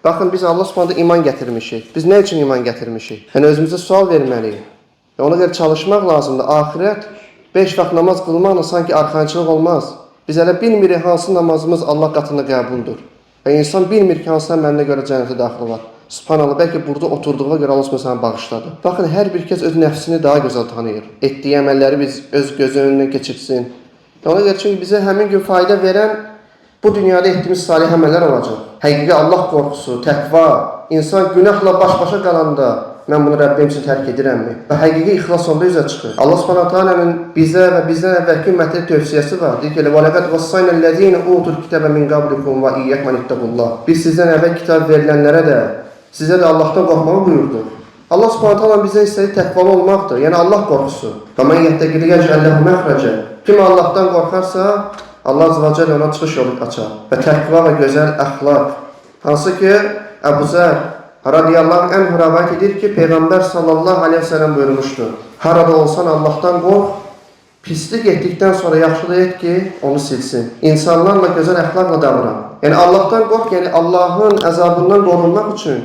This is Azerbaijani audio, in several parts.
Baxın, biz Allah Subhanahu iman gətirmişik. Biz nə üçün iman gətirmişik? Yəni özümüzə sual verməliyik. Ona görə çalışmaq lazımdır. Axirət 5 vaxt namaz qılmaqla sanki arxayınçılıq olmaz. Biz elə bilmirik hansı namazımız Allah qatında qəbuldur. Və insan bilmir ki, hansı əməlinə görə cənnətə daxil var. Subhanallah, bəlkə burada oturduğuna görə Allah səni bağışladı. Baxın, hər bir kəs öz nəfsini daha gözəl tanıyır. Etdiyi əməlləri biz öz gözü önündən keçirsin. Ona görə çünki bizə həmin gün fayda verən bu dünyada etdiyimiz salih əməllər olacaq. Həqiqi Allah qorxusu, təqva, insan günahla baş-başa qalanda mən bunu Rəbbim üçün tərk edirəmmi? Və həqiqi ixlas onda üzə çıxır. Allah Subhanahu taala'nın bizə və bizdən əvvəlki ümmətə tövsiyəsi var. Deyir ki, "Və laqad vassaynallaziina utul kitaba min qablikum və iyyakum ittaqullah." Biz sizdən əvvəl kitab verilənlərə də, sizə də Allahdan qorxmağı buyurduq. Allah Subhanahu taala bizə istədiyi təqvalı olmaqdır. Yəni Allah qorxusu. Və men yettəqi yec'alhu məxrəcə. Kim Allahdan qorxarsa, Allah Azza və Cəllə ona çıxış yolu açar. Və təqva və gözəl əxlaq. Hansı ki, Əbu Zər radiyallahu anh rəvayət edir ki, Peyğəmbər sallallahu aleyhi ve sellem buyurmuşdur. Harada olsan Allahdan qorx, pislik etdikdən sonra yaxşılıq et ki, onu silsin. İnsanlarla gözəl əxlaqla davran. Yəni Allahdan qorx, yəni Allahın əzabından qorunmaq üçün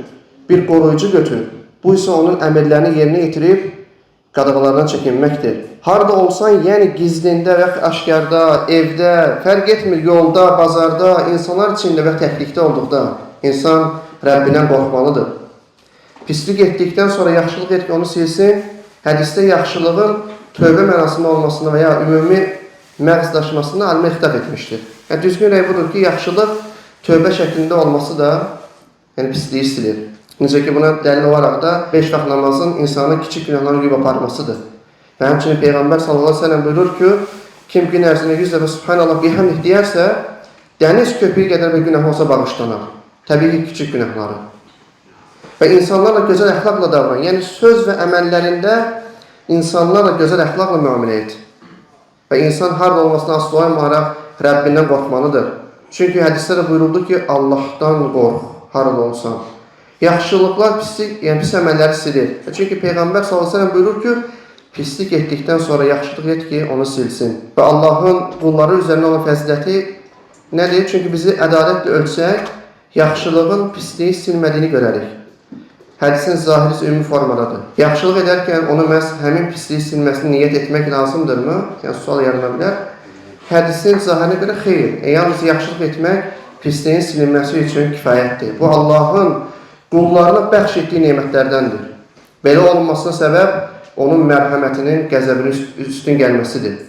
bir qoruyucu götür. Bu isə onun əmrlərini yerinə yetirib qadağalardan çəkinməkdir. Harada olsan, yəni gizlində və aşkarda, evdə, fərq etmir, yolda, bazarda, insanlar içində və təklikdə olduqda insan Rəbbindən qorxmalıdır. Pislik etdikdən sonra yaxşılıq et ki, onu silsin. Hədisdə yaxşılığın tövbə mənasında olmasını və ya ümumi məqsdaşmasını alimə xitab etmişdir. Yəni, düzgün rəy budur ki, yaxşılıq tövbə şəklində olması da pisliyi silir. Necə ki, buna dəlil olaraq da 5 vaxt namazın insanın kiçik günahlarını yuyub aparmasıdır. Və həmçinin Peyğəmbər sallallahu aleyhi ve sellem buyurur ki, kim gün ərzində 100 dəfə Subhanallah bihamdih deyərsə, dəniz köpüyü qədər bir günah olsa bağışlanar. Təbii ki, kiçik günahları. Və insanlarla gözəl əxlaqla davran. Yəni, söz və əməllərində insanlarla gözəl əxlaqla müamilə et. Və insan harada olmasına asılı olmayaraq Rəbbindən qorxmalıdır. Çünki hədisdə də buyuruldu ki, Allahdan qorx, harada olsan. Yaxşılıqlar pislik, yəni pis əməlləri silir. Çünki Peyğəmbər sallallahu əleyhi və səlləm buyurur ki, pislik etdikdən sonra yaxşılıq et ki, onu silsin. Və Allahın qulları üzərində olan fəziləti nədir? Çünki bizi ədalətlə ölçək, yaxşılığın pisliyi silmədiyini görərik. Hədisin zahiri ümumi formadadır. Yaxşılıq edərkən onu məhz həmin pisliyi silməsini niyyət etmək lazımdırmı? Yəni, sual yarana bilər. Hədisin zahirinə görə xeyr. Yalnız yaxşılıq etmək pisliyin silinməsi üçün kifayətdir. Bu, Allahın qullarına bəxş etdiyi nemətlərdəndir. Belə olmasına səbəb onun mərhəmətinin, qəzəbinin üstün gəlməsidir.